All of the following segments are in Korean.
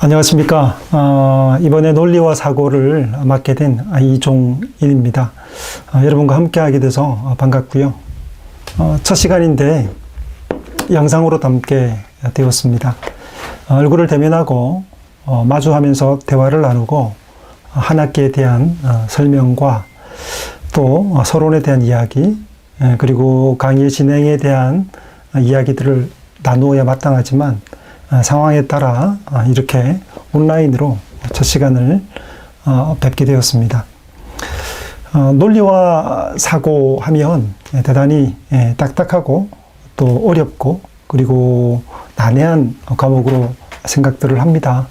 안녕하십니까. 이번에 논리와 사고를 맡게 된 이종인입니다. 여러분과 함께하게 돼서 반갑고요. 첫 시간인데 영상으로 담게 되었습니다. 얼굴을 대면하고 마주하면서 대화를 나누고 한 학기에 대한 설명과 또 서론에 대한 이야기, 그리고 강의 진행에 대한 이야기들을 나누어야 마땅하지만 상황에 따라 이렇게 온라인으로 첫 시간을 뵙게 되었습니다. 논리와 사고 하면 대단히 딱딱하고 또 어렵고 그리고 난해한 과목으로 생각들을 합니다.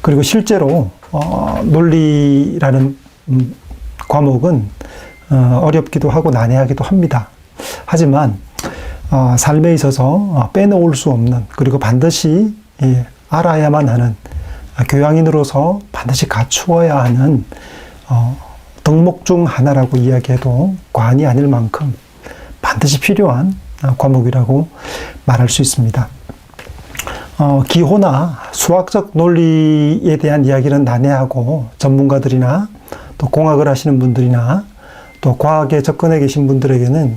그리고 실제로 논리라는 과목은 어렵기도 하고 난해하기도 합니다. 하지만 삶에 있어서 빼놓을 수 없는, 그리고 반드시 알아야만 하는, 교양인으로서 반드시 갖추어야 하는 덕목 중 하나라고 이야기해도 과언이 아닐 만큼 반드시 필요한 과목이라고 말할 수 있습니다. 기호나 수학적 논리에 대한 이야기는 난해하고 전문가들이나 또 공학을 하시는 분들이나 또 과학에 접근해 계신 분들에게는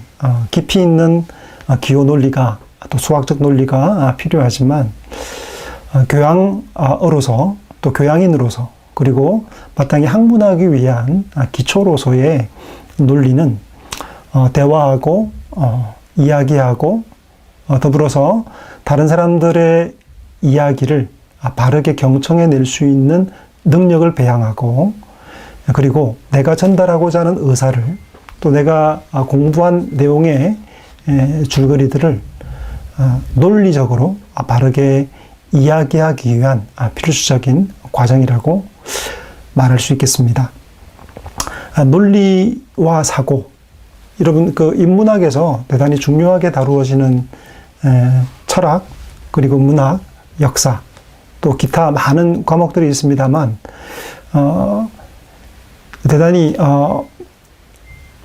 깊이 있는 기호 논리가, 또 수학적 논리가 필요하지만 교양으로서 또 교양인으로서 그리고 마땅히 학문하기 위한 기초로서의 논리는 대화하고 이야기하고 더불어서 다른 사람들의 이야기를 바르게 경청해 낼 수 있는 능력을 배양하고, 그리고 내가 전달하고자 하는 의사를, 또 내가 공부한 내용의 줄거리들을 논리적으로 바르게 이야기하기 위한 필수적인 과정이라고 말할 수 있겠습니다. 논리와 사고, 여러분 인문학에서 대단히 중요하게 다루어지는 철학, 그리고 문학, 역사, 또 기타 많은 과목들이 있습니다만 대단히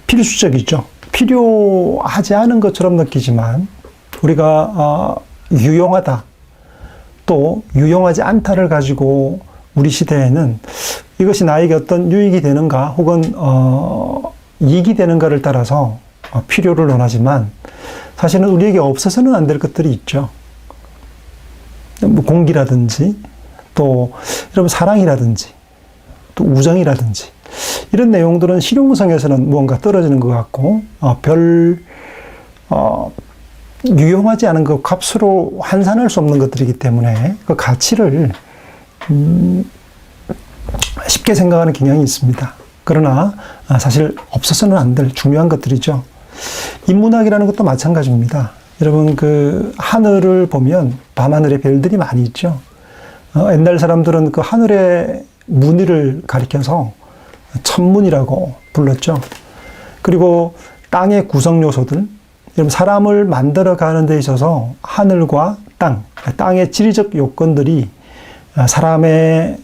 필수적이죠. 필요하지 않은 것처럼 느끼지만 우리가 유용하다, 또 유용하지 않다를 가지고 우리 시대에는 이것이 나에게 어떤 유익이 되는가 혹은 이익이 되는가를 따라서 필요를 논하지만 사실은 우리에게 없어서는 안 될 것들이 있죠. 뭐 공기라든지 또 여러분 사랑이라든지 또 우정이라든지 이런 내용들은 실용성에서는 무언가 떨어지는 것 같고 유용하지 않은 그 값으로 환산할 수 없는 것들이기 때문에 그 가치를 쉽게 생각하는 경향이 있습니다. 그러나 사실 없어서는 안 될 중요한 것들이죠. 인문학이라는 것도 마찬가지입니다. 여러분 하늘을 보면 밤하늘에 별들이 많이 있죠. 옛날 사람들은 그 하늘의 무늬를 가리켜서 천문이라고 불렀죠. 그리고 땅의 구성 요소들, 사람을 만들어가는 데 있어서 하늘과 땅의 지리적 요건들이 사람의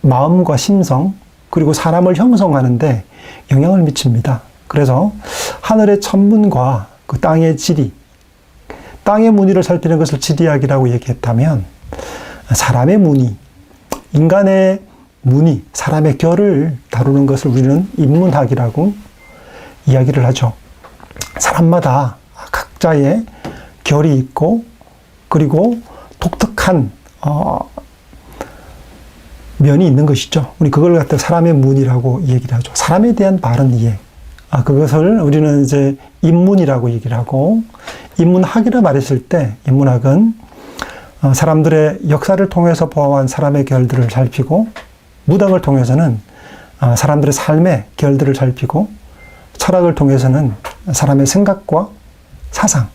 마음과 심성, 그리고 사람을 형성하는 데 영향을 미칩니다. 그래서 하늘의 천문과 그 땅의 지리, 땅의 무늬를 살피는 것을 지리학이라고 얘기했다면 사람의 무늬, 인간의 무늬, 사람의 결을 다루는 것을 우리는 인문학이라고 이야기를 하죠. 사람마다 각자의 결이 있고 그리고 독특한 면이 있는 것이죠. 우리 그걸 갖다 사람의 무늬라고 얘기를 하죠. 사람에 대한 바른 이해. 그것을 우리는 이제 인문이라고 얘기를 하고, 인문학이라 말했을 때 인문학은 사람들의 역사를 통해서 보아온 사람의 결들을 살피고, 무당을 통해서는 사람들의 삶의 결들을 살피고, 철학을 통해서는 사람의 생각과 사상,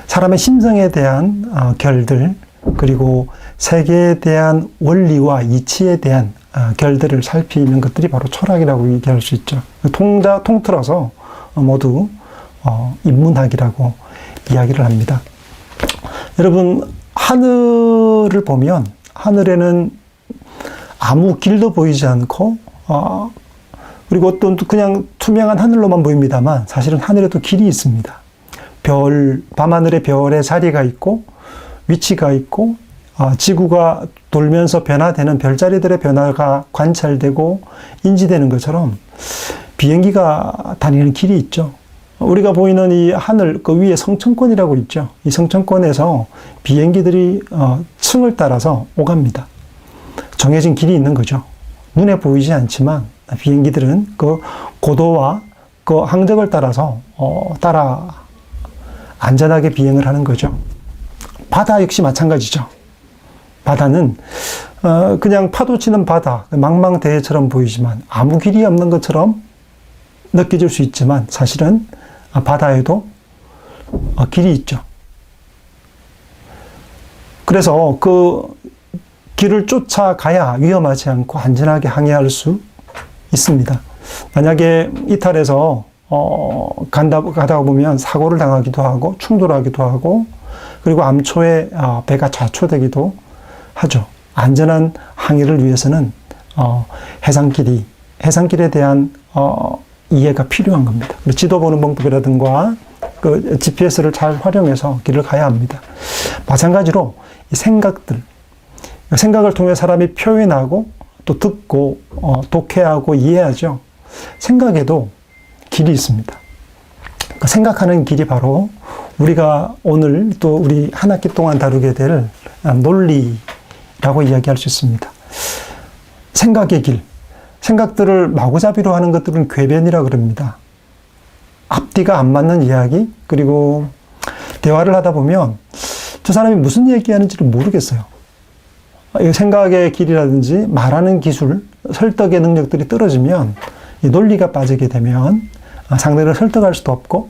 사람의 심성에 대한 결들, 그리고 세계에 대한 원리와 이치에 대한 결들을 살피는 것들이 바로 철학이라고 얘기할 수 있죠. 통틀어서 모두 인문학이라고 이야기를 합니다. 여러분, 하늘을 보면 하늘에는 아무 길도 보이지 않고 그리고 어떤 그냥 투명한 하늘로만 보입니다만 사실은 하늘에도 길이 있습니다. 밤하늘에 별의 자리가 있고 위치가 있고 지구가 돌면서 변화되는 별자리들의 변화가 관찰되고 인지되는 것처럼 비행기가 다니는 길이 있죠. 우리가 보이는 이 하늘 그 위에 성층권이라고 있죠. 이 성층권에서 비행기들이 층을 따라서 오갑니다. 정해진 길이 있는 거죠. 눈에 보이지 않지만 비행기들은 그 고도와 그 항적을 따라서 따라 안전하게 비행을 하는 거죠. 바다 역시 마찬가지죠. 바다는 그냥 파도 치는 바다, 망망대해처럼 보이지만 아무 길이 없는 것처럼 느껴질 수 있지만 사실은 바다에도 길이 있죠. 그래서 그 길을 쫓아가야 위험하지 않고 안전하게 항해할 수 있습니다. 만약에 이탈해서 가다 보면 사고를 당하기도 하고 충돌하기도 하고 그리고 암초에 배가 좌초되기도 하죠. 안전한 항해를 위해서는 해상길에 대한 이해가 필요한 겁니다. 지도 보는 방법이라든가 그 GPS를 잘 활용해서 길을 가야 합니다. 마찬가지로 이 생각을 통해 사람이 표현하고 또 듣고 독해하고 이해하죠. 생각에도 길이 있습니다. 그 생각하는 길이 바로 우리가 오늘 또 우리 한 학기 동안 다루게 될 논리라고 이야기할 수 있습니다. 생각의 길. 생각들을 마구잡이로 하는 것들은 궤변이라 그럽니다. 앞뒤가 안 맞는 이야기, 그리고 대화를 하다 보면 저 사람이 무슨 얘기하는지를 모르겠어요. 생각의 길이라든지 말하는 기술, 설득의 능력들이 떨어지면 이 논리가 빠지게 되면 상대를 설득할 수도 없고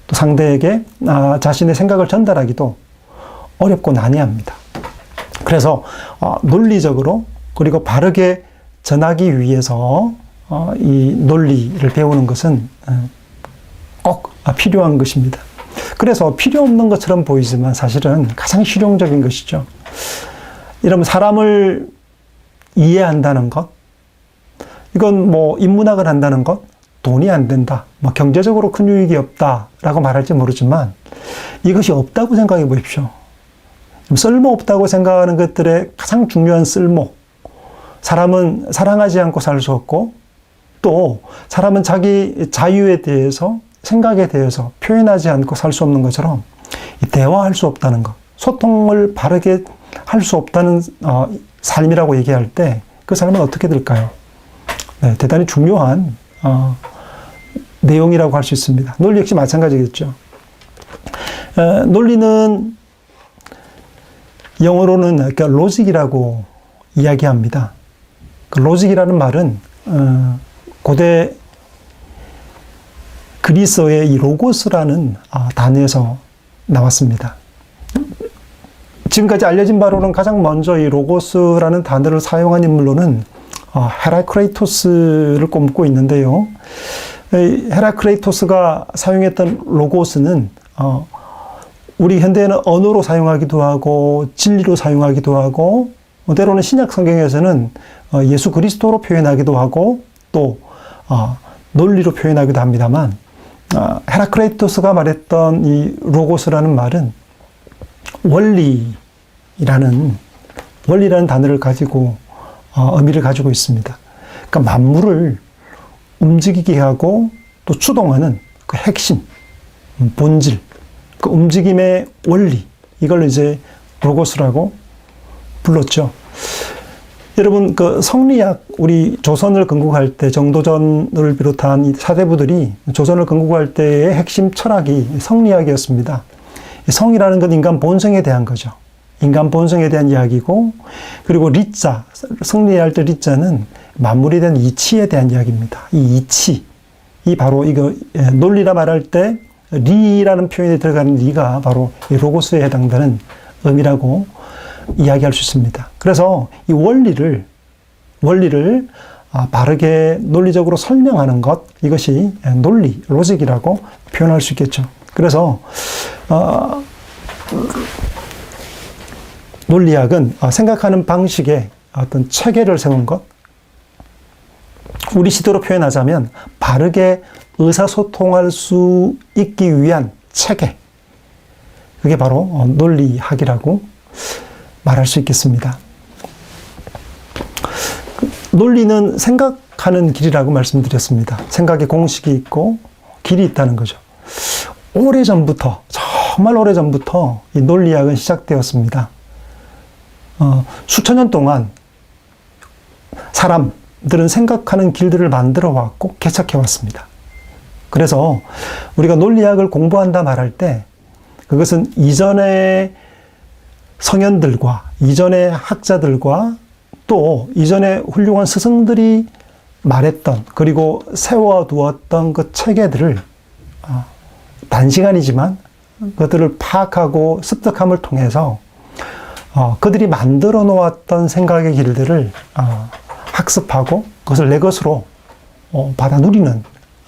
또 상대에게 자신의 생각을 전달하기도 어렵고 난해합니다. 그래서 논리적으로 그리고 바르게 전하기 위해서 이 논리를 배우는 것은 꼭 필요한 것입니다. 그래서 필요 없는 것처럼 보이지만 사실은 가장 실용적인 것이죠. 이러면 사람을 이해한다는 것, 이건 뭐 인문학을 한다는 것, 돈이 안 된다, 뭐 경제적으로 큰 유익이 없다라고 말할지 모르지만 이것이 없다고 생각해 보십시오. 쓸모없다고 생각하는 것들의 가장 중요한 쓸모, 사람은 사랑하지 않고 살 수 없고 또 사람은 자기 자유에 대해서 생각에 대해서 표현하지 않고 살 수 없는 것처럼 대화할 수 없다는 것, 소통을 바르게 할 수 없다는 삶이라고 얘기할 때 그 삶은 어떻게 될까요? 네, 대단히 중요한 내용이라고 할 수 있습니다. 논리 역시 마찬가지겠죠. 논리는 영어로는 그러니까 로직이라고 이야기합니다. 그 로직이라는 말은 고대 그리스어의 이 로고스라는 단어에서 나왔습니다. 지금까지 알려진 바로는 가장 먼저 이 로고스라는 단어를 사용한 인물로는 헤라크레이토스를 꼽고 있는데요. 헤라크레이토스가 사용했던 로고스는 우리 현대에는 언어로 사용하기도 하고 진리로 사용하기도 하고 때로는 신약 성경에서는 예수 그리스도로 표현하기도 하고 또 논리로 표현하기도 합니다만 헤라크레이토스가 말했던 이 로고스라는 말은 원리라는 단어를 가지고 의미를 가지고 있습니다. 그러니까 만물을 움직이게 하고 또 추동하는 그 핵심, 본질, 그 움직임의 원리, 이걸 이제 로고스라고 불렀죠. 여러분, 그 성리학, 우리 조선을 건국할 때 정도전을 비롯한 이 사대부들이 조선을 건국할 때의 핵심 철학이 성리학이었습니다. 성이라는 건 인간 본성에 대한 거죠. 인간 본성에 대한 이야기고, 그리고 리자, 성리할 때 리자는 만물에 대한 이치에 대한 이야기입니다. 이 이치, 이 바로 이거 논리라 말할 때 리라는 표현이 들어가는 리가 바로 이 로고스에 해당되는 의미라고 이야기할 수 있습니다. 그래서 이 원리를 바르게 논리적으로 설명하는 것, 이것이 논리, 로직이라고 표현할 수 있겠죠. 그래서 논리학은 생각하는 방식에 어떤 체계를 세운 것, 우리 시대로 표현하자면 바르게 의사소통할 수 있기 위한 체계, 그게 바로 논리학이라고 말할 수 있겠습니다. 논리는 생각하는 길이라고 말씀드렸습니다. 생각의 공식이 있고 길이 있다는 거죠. 오래전부터, 정말 오래전부터 이 논리학은 시작되었습니다. 수천 년 동안 사람들은 생각하는 길들을 만들어 왔고 개척해 왔습니다. 그래서 우리가 논리학을 공부한다 말할 때 그것은 이전의 성현들과 이전의 학자들과 또 이전의 훌륭한 스승들이 말했던 그리고 세워두었던 그 체계들을 단시간이지만 그것들을 파악하고 습득함을 통해서 그들이 만들어 놓았던 생각의 길들을 학습하고 그것을 내 것으로 받아 누리는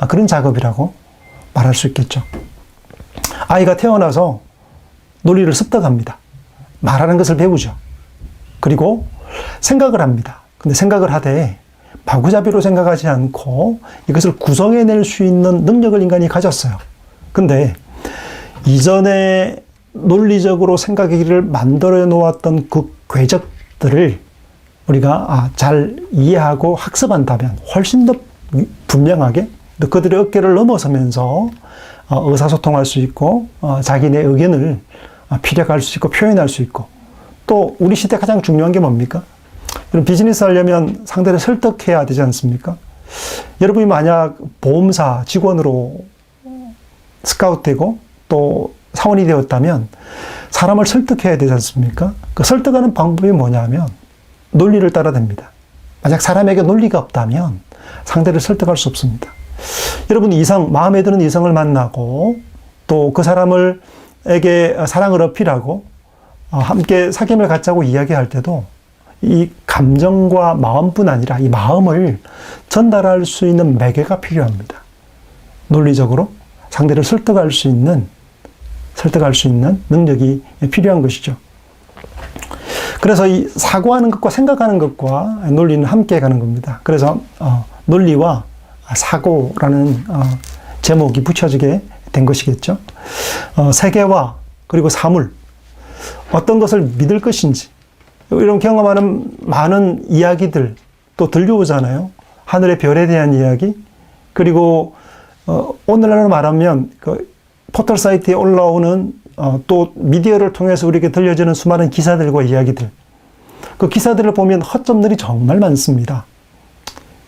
그런 작업이라고 말할 수 있겠죠. 아이가 태어나서 논리를 습득합니다. 말하는 것을 배우죠. 그리고 생각을 합니다. 근데 생각을 하되 마구잡이로 생각하지 않고 이것을 구성해낼 수 있는 능력을 인간이 가졌어요. 근데 이전에 논리적으로 생각의 길을 만들어 놓았던 그 궤적들을 우리가 잘 이해하고 학습한다면 훨씬 더 분명하게 그들의 어깨를 넘어서면서 의사소통할 수 있고 자기네 의견을 피력할 수 있고 표현할 수 있고 또 우리 시대 가장 중요한 게 뭡니까? 여러분 비즈니스 하려면 상대를 설득해야 되지 않습니까? 여러분이 만약 보험사 직원으로 스카우트되고 또 사원이 되었다면 사람을 설득해야 되지 않습니까? 그 설득하는 방법이 뭐냐면 논리를 따라댑니다. 만약 사람에게 논리가 없다면 상대를 설득할 수 없습니다. 여러분 마음에 드는 이성을 만나고 또 그 사람에게 사랑을 어필하고 함께 사귐을 갖자고 이야기할 때도 이 감정과 마음뿐 아니라 이 마음을 전달할 수 있는 매개가 필요합니다. 논리적으로 상대를 설득할 수 있는 능력이 필요한 것이죠. 그래서 이 사고하는 것과 생각하는 것과 논리는 함께 가는 겁니다. 그래서 논리와 사고라는 제목이 붙여지게 된 것이겠죠. 세계와 그리고 사물, 어떤 것을 믿을 것인지 이런 경험하는 많은 이야기들 또 들려오잖아요. 하늘의 별에 대한 이야기, 그리고 오늘날로 말하면 그 포털 사이트에 올라오는 또 미디어를 통해서 우리에게 들려지는 수많은 기사들과 이야기들, 그 기사들을 보면 허점들이 정말 많습니다.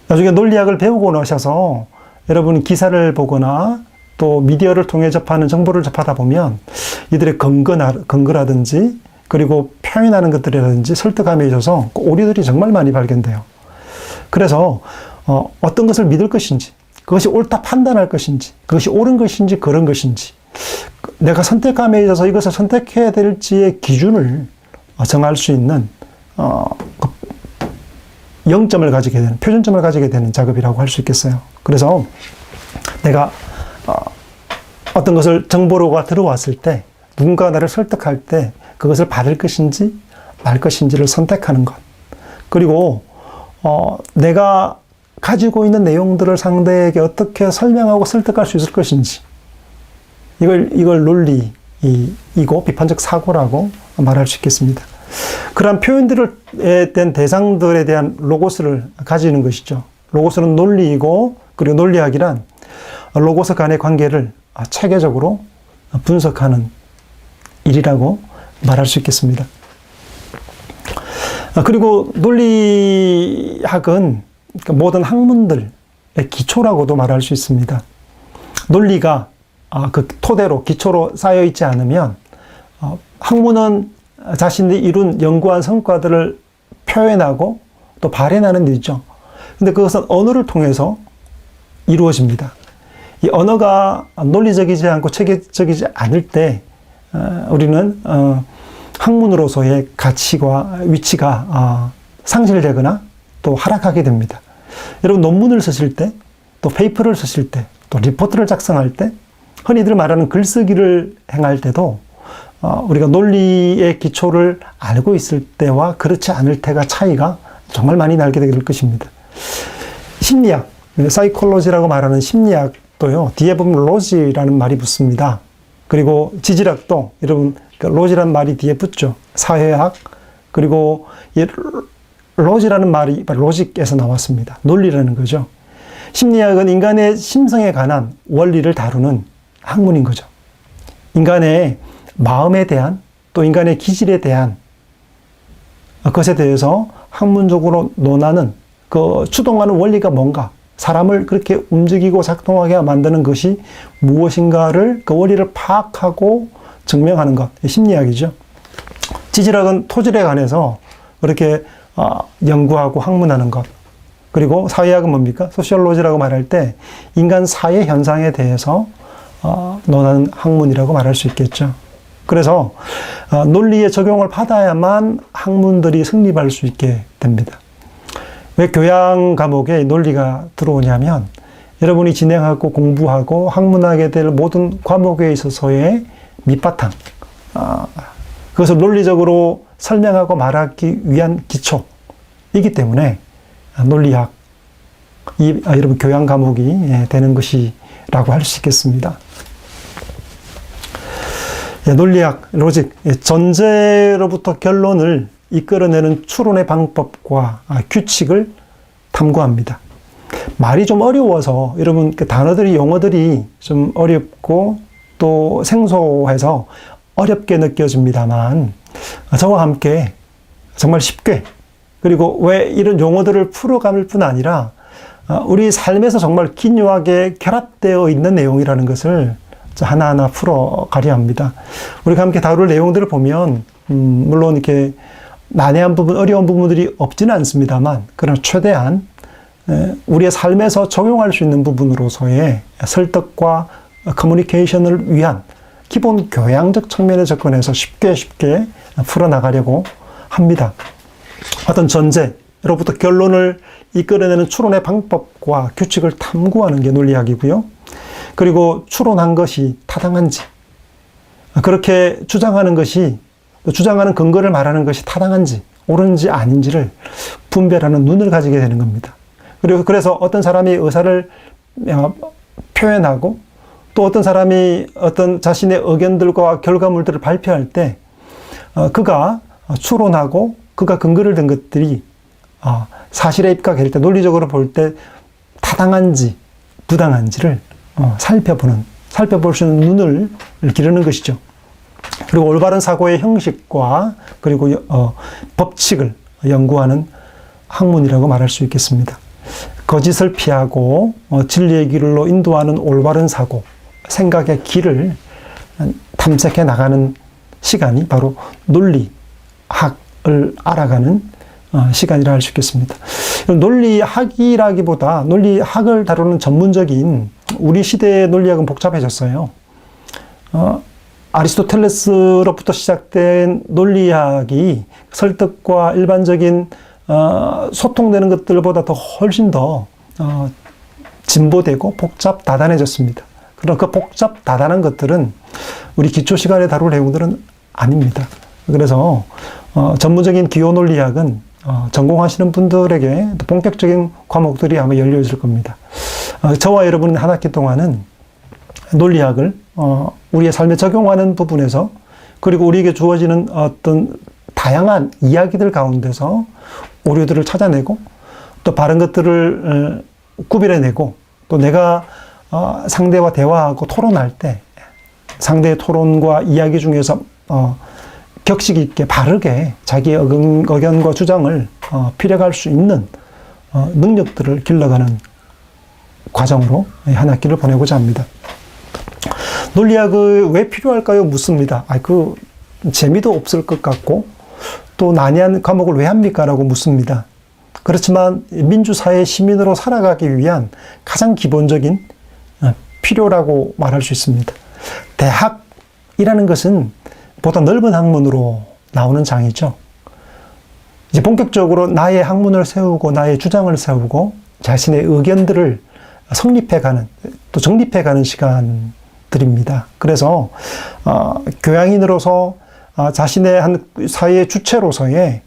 나중에 논리학을 배우고 나셔서 여러분 기사를 보거나 또 미디어를 통해 접하는 정보를 접하다 보면 이들의 근거라든지 그리고 표현하는 것들이라든지 설득함에 있어서 오류들이 정말 많이 발견돼요. 그래서 어떤 것을 믿을 것인지, 그것이 옳다 판단할 것인지, 그것이 옳은 것인지 그런 것인지, 내가 선택함에 있어서 이것을 선택해야 될지의 기준을 정할 수 있는 0점을 가지게 되는, 표준점을 가지게 되는 작업이라고 할 수 있겠어요. 그래서 내가 어떤 것을 정보로가 들어왔을 때 누군가가 나를 설득할 때 그것을 받을 것인지 말 것인지를 선택하는 것, 그리고 내가 가지고 있는 내용들을 상대에게 어떻게 설명하고 설득할 수 있을 것인지, 이걸 논리이고 비판적 사고라고 말할 수 있겠습니다. 그러한 표현들에 대한 대상들에 대한 로고스를 가지는 것이죠. 로고스는 논리이고, 그리고 논리학이란 로고스 간의 관계를 체계적으로 분석하는 일이라고 말할 수 있겠습니다. 그리고 논리학은 모든 학문들의 기초라고도 말할 수 있습니다. 논리가 그 토대로, 기초로 쌓여 있지 않으면 학문은 자신이 이룬 연구한 성과들을 표현하고 또 발현하는 일이죠. 근데 그것은 언어를 통해서 이루어집니다. 이 언어가 논리적이지 않고 체계적이지 않을 때 우리는 학문으로서의 가치와 위치가 상실되거나 또 하락하게 됩니다. 여러분 논문을 쓰실 때, 또 페이퍼를 쓰실 때, 또 리포트를 작성할 때, 흔히들 말하는 글쓰기를 행할 때도 우리가 논리의 기초를 알고 있을 때와 그렇지 않을 때가 차이가 정말 많이 나게 될 것입니다. 심리학, 사이콜로지라고 말하는 심리학도요, 뒤에 보면 로지라는 말이 붙습니다. 그리고 지질학도 여러분 로지라는 말이 뒤에 붙죠. 사회학, 그리고 이 로지라는 말이 로직에서 나왔습니다. 논리라는 거죠. 심리학은 인간의 심성에 관한 원리를 다루는 학문인 거죠. 인간의 마음에 대한 또 인간의 기질에 대한 것에 대해서 학문적으로 논하는 그 추동하는 원리가 뭔가, 사람을 그렇게 움직이고 작동하게 만드는 것이 무엇인가를 그 원리를 파악하고 증명하는 것, 심리학이죠. 지질학은 토질에 관해서 그렇게 연구하고 학문하는 것. 그리고 사회학은 뭡니까? 소시올로지라고 말할 때 인간 사회 현상에 대해서 논하는 학문이라고 말할 수 있겠죠. 그래서 논리의 적용을 받아야만 학문들이 성립할 수 있게 됩니다. 왜 교양 과목에 논리가 들어오냐면 여러분이 진행하고 공부하고 학문하게 될 모든 과목에 있어서의 밑바탕, 그것을 논리적으로 설명하고 말하기 위한 기초이기 때문에 논리학, 여러분 교양 과목이 되는 것이라고 할 수 있겠습니다. 논리학, 로직, 전제로부터 결론을 이끌어내는 추론의 방법과 규칙을 탐구합니다. 말이 좀 어려워서 여러분 그 단어들이, 용어들이 좀 어렵고 또 생소해서 어렵게 느껴집니다만 저와 함께 정말 쉽게, 그리고 왜 이런 용어들을 풀어갈 뿐 아니라 우리 삶에서 정말 기묘하게 결합되어 있는 내용이라는 것을 하나하나 풀어가려 합니다. 우리가 함께 다룰 내용들을 보면 물론 이렇게 난해한 부분, 어려운 부분들이 없지는 않습니다만 그러나 최대한 우리의 삶에서 적용할 수 있는 부분으로서의 설득과 커뮤니케이션을 위한 기본 교양적 측면에 접근해서 쉽게 풀어나가려고 합니다. 어떤 전제로부터 결론을 이끌어내는 추론의 방법과 규칙을 탐구하는 게 논리학이고요. 그리고 추론한 것이 타당한지, 그렇게 주장하는 것이, 주장하는 근거를 말하는 것이 타당한지 옳은지 아닌지를 분별하는 눈을 가지게 되는 겁니다. 그리고 그래서 어떤 사람이 의사를 표현하고 또 어떤 사람이 어떤 자신의 의견들과 결과물들을 발표할 때 그가 추론하고 그가 근거를 든 것들이 사실에 입각할 때, 논리적으로 볼 때 타당한지 부당한지를 살펴볼 수 있는 눈을 기르는 것이죠. 그리고 올바른 사고의 형식과 그리고 법칙을 연구하는 학문이라고 말할 수 있겠습니다. 거짓을 피하고 진리의 길로 인도하는 올바른 사고, 생각의 길을 탐색해 나가는 시간이 바로 논리학을 알아가는 시간이라 할 수 있겠습니다. 논리학이라기보다 논리학을 다루는 전문적인 우리 시대의 논리학은 복잡해졌어요. 아리스토텔레스로부터 시작된 논리학이 설득과 일반적인 소통되는 것들보다 더 훨씬 더 진보되고 다단해졌습니다. 그럼 그 다단한 것들은 우리 기초 시간에 다룰 내용들은 아닙니다. 그래서 전문적인 기호 논리학은 전공하시는 분들에게 본격적인 과목들이 아마 열려있을 겁니다. 저와 여러분은 한 학기 동안은 논리학을 우리의 삶에 적용하는 부분에서, 그리고 우리에게 주어지는 어떤 다양한 이야기들 가운데서 오류들을 찾아내고 또 바른 것들을 구별해내고, 또 내가 상대와 대화하고 토론할 때 상대의 토론과 이야기 중에서 격식 있게 바르게 자기의 의견과 주장을 피력할 수 있는 능력들을 길러가는 과정으로 한 학기를 보내고자 합니다. 논리학을 왜 필요할까요? 묻습니다. 그 재미도 없을 것 같고 또 난해한 과목을 왜 합니까? 라고 묻습니다. 그렇지만 민주사회 시민으로 살아가기 위한 가장 기본적인 필요라고 말할 수 있습니다. 대학이라는 것은 보다 넓은 학문으로 나오는 장이죠. 이제 본격적으로 나의 학문을 세우고 나의 주장을 세우고 자신의 의견들을 성립해가는, 또 정립해가는 시간들입니다. 그래서 교양인으로서 자신의 한 사회의 주체로서의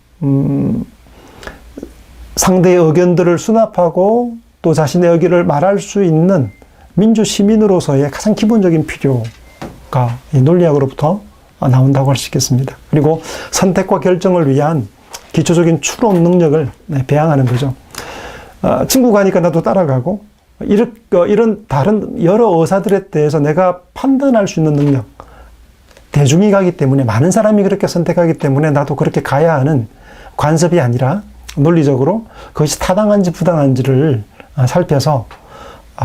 상대의 의견들을 수납하고 또 자신의 의견을 말할 수 있는 민주 시민으로서의 가장 기본적인 필요가 이 논리학으로부터 나온다고 할 수 있겠습니다. 그리고 선택과 결정을 위한 기초적인 추론 능력을 배양하는 거죠. 친구 가니까 나도 따라가고, 이런 다른 여러 의사들에 대해서 내가 판단할 수 있는 능력, 대중이 가기 때문에, 많은 사람이 그렇게 선택하기 때문에 나도 그렇게 가야 하는 관습이 아니라 논리적으로 그것이 타당한지 부당한지를 살펴서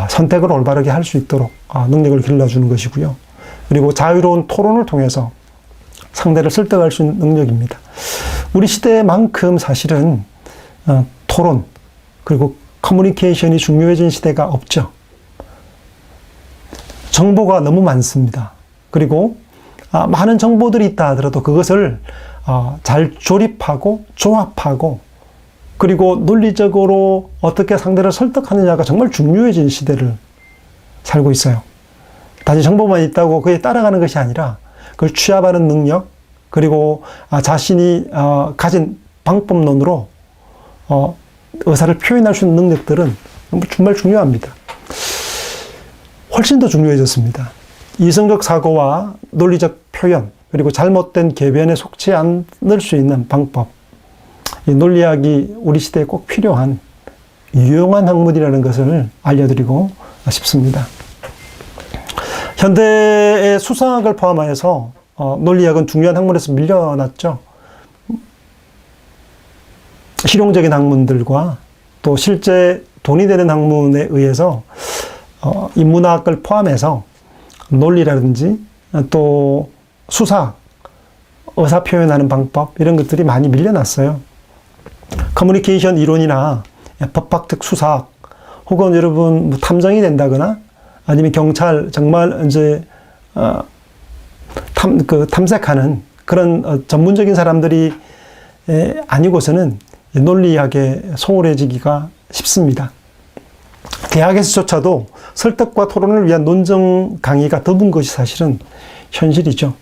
선택을 올바르게 할 수 있도록 능력을 길러주는 것이고요. 그리고 자유로운 토론을 통해서 상대를 설득할 수 있는 능력입니다. 우리 시대만큼 사실은 토론 그리고 커뮤니케이션이 중요해진 시대가 없죠. 정보가 너무 많습니다. 그리고 많은 정보들이 있다 하더라도 그것을 잘 조립하고 조합하고 그리고 논리적으로 어떻게 상대를 설득하느냐가 정말 중요해진 시대를 살고 있어요. 단지 정보만 있다고 그에 따라가는 것이 아니라 그걸 취합하는 능력 그리고 자신이 가진 방법론으로 의사를 표현할 수 있는 능력들은 정말 중요합니다. 훨씬 더 중요해졌습니다. 이성적 사고와 논리적 표현 그리고 잘못된 궤변에 속지 않을 수 있는 방법, 이 논리학이 우리 시대에 꼭 필요한 유용한 학문이라는 것을 알려드리고 싶습니다. 현대의 수사학을 포함하여서 논리학은 중요한 학문에서 밀려났죠. 실용적인 학문들과 또 실제 돈이 되는 학문에 의해서 인문학을 포함해서 논리라든지 또 수사학, 의사 표현하는 방법 이런 것들이 많이 밀려났어요. 커뮤니케이션 이론이나 법학적 수사학 혹은 여러분 뭐 탐정이 된다거나 아니면 경찰 정말 이제 탐색하는 그런 전문적인 사람들이 아니고서는 논리학에 소홀해지기가 쉽습니다. 대학에서조차도 설득과 토론을 위한 논정 강의가 드문 것이 사실은 현실이죠.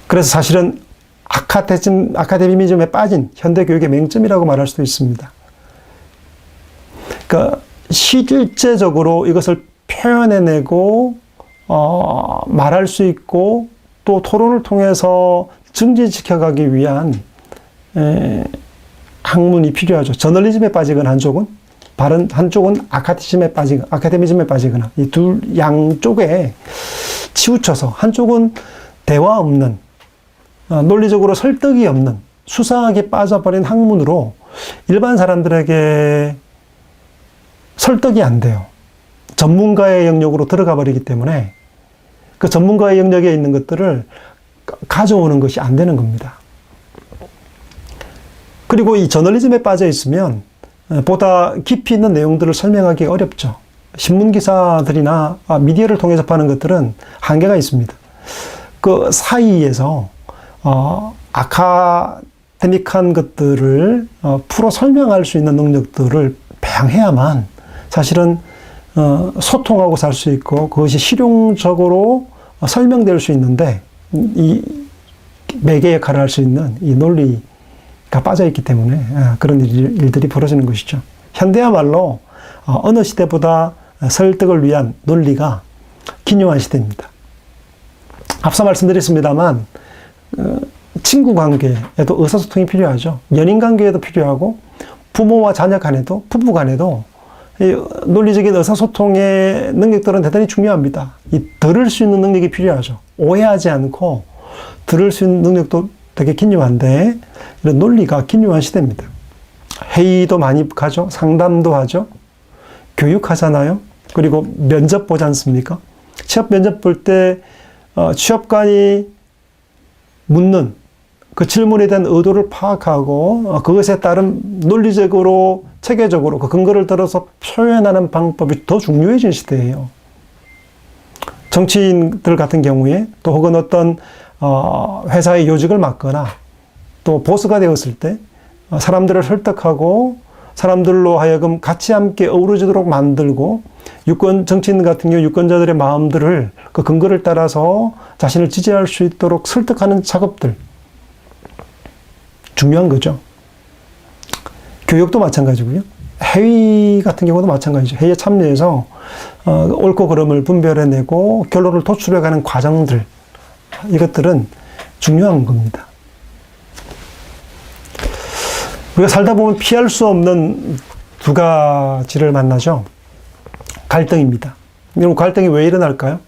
그래서 사실은 아카데미즘에 빠진 현대 교육의 맹점이라고 말할 수도 있습니다. 그러니까 실제적으로 이것을 표현해내고 말할 수 있고 또 토론을 통해서 증진시켜가기 위한 학문이 필요하죠. 저널리즘에 빠지거나 한쪽은 아카데미즘에 빠지거나 이 둘 양쪽에 치우쳐서 한쪽은 대화 없는 논리적으로 설득이 없는 수사학에 빠져버린 학문으로 일반 사람들에게 설득이 안 돼요. 전문가의 영역으로 들어가 버리기 때문에 그 전문가의 영역에 있는 것들을 가져오는 것이 안 되는 겁니다. 그리고 이 저널리즘에 빠져 있으면 보다 깊이 있는 내용들을 설명하기 어렵죠. 신문기사들이나 미디어를 통해 접하는 것들은 한계가 있습니다. 그 사이에서 아카데믹한 것들을 풀어 설명할 수 있는 능력들을 배양해야만 사실은 소통하고 살 수 있고 그것이 실용적으로 설명될 수 있는데 이 매개 역할을 할 수 있는 이 논리가 빠져있기 때문에 그런 일들이 벌어지는 것이죠. 현대야말로 어느 시대보다 설득을 위한 논리가 기묘한 시대입니다. 앞서 말씀드렸습니다만 친구 관계에도 의사소통이 필요하죠. 연인 관계에도 필요하고 부모와 자녀 간에도 부부 간에도 이 논리적인 의사소통의 능력들은 대단히 중요합니다. 이 들을 수 있는 능력이 필요하죠. 오해하지 않고 들을 수 있는 능력도 되게 기묘한데 이런 논리가 기묘한 시대입니다. 회의도 많이 가죠. 상담도 하죠. 교육하잖아요. 그리고 면접 보지 않습니까? 취업 면접 볼 때 취업관이 묻는 그 질문에 대한 의도를 파악하고 그것에 따른 논리적으로 체계적으로 그 근거를 들어서 표현하는 방법이 더 중요해진 시대예요. 정치인들 같은 경우에 또 혹은 어떤 회사의 요직을 맡거나 또 보스가 되었을 때 사람들을 설득하고 사람들로 하여금 같이 함께 어우러지도록 만들고 정치인 같은 경우 유권자들의 마음들을 그 근거를 따라서 자신을 지지할 수 있도록 설득하는 작업들 중요한 거죠. 교육도 마찬가지고요. 회의 같은 경우도 마찬가지죠. 회의에 참여해서 옳고 그름을 분별해내고 결론을 도출해가는 과정들 이것들은 중요한 겁니다. 우리가 살다 보면 피할 수 없는 두 가지를 만나죠. 갈등입니다. 여러분, 갈등이 왜 일어날까요?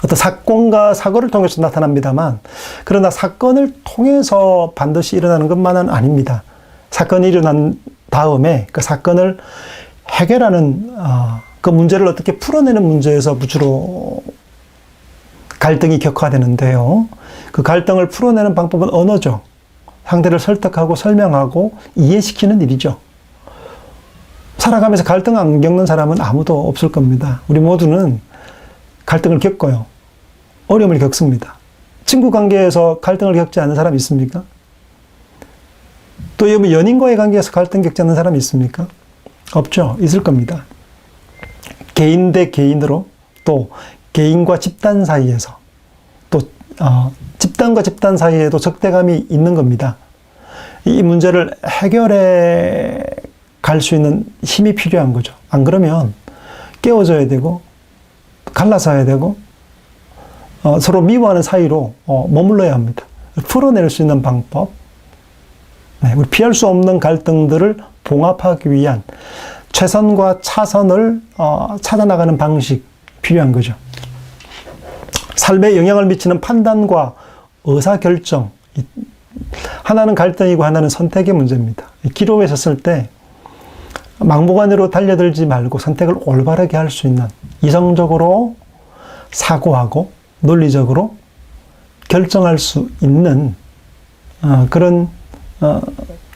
어떤 사건과 사고를 통해서 나타납니다만, 그러나 사건을 통해서 반드시 일어나는 것만은 아닙니다. 사건이 일어난 다음에 그 사건을 해결하는, 그 문제를 어떻게 풀어내는 문제에서 주로 갈등이 격화되는데요. 그 갈등을 풀어내는 방법은 언어죠. 상대를 설득하고 설명하고 이해시키는 일이죠. 살아가면서 갈등 안 겪는 사람은 아무도 없을 겁니다. 우리 모두는 갈등을 겪어요. 어려움을 겪습니다. 친구 관계에서 갈등을 겪지 않는 사람 있습니까? 또 여러분, 연인과의 관계에서 갈등 겪지 않는 사람이 있습니까? 없죠. 있을 겁니다. 개인 대 개인으로, 또 개인과 집단 사이에서, 또 집단과 집단 사이에도 적대감이 있는 겁니다. 이 문제를 해결해 갈 수 있는 힘이 필요한 거죠. 안 그러면 깨워져야 되고, 갈라서야 되고, 서로 미워하는 사이로 머물러야 합니다. 풀어낼 수 있는 방법, 우리 피할 수 없는 갈등들을 봉합하기 위한 최선과 차선을 찾아나가는 방식 필요한 거죠. 삶에 영향을 미치는 판단과 의사결정, 하나는 갈등이고 하나는 선택의 문제입니다. 기로에 섰을 때 막무가내로 달려들지 말고 선택을 올바르게 할 수 있는, 이성적으로 사고하고 논리적으로 결정할 수 있는 그런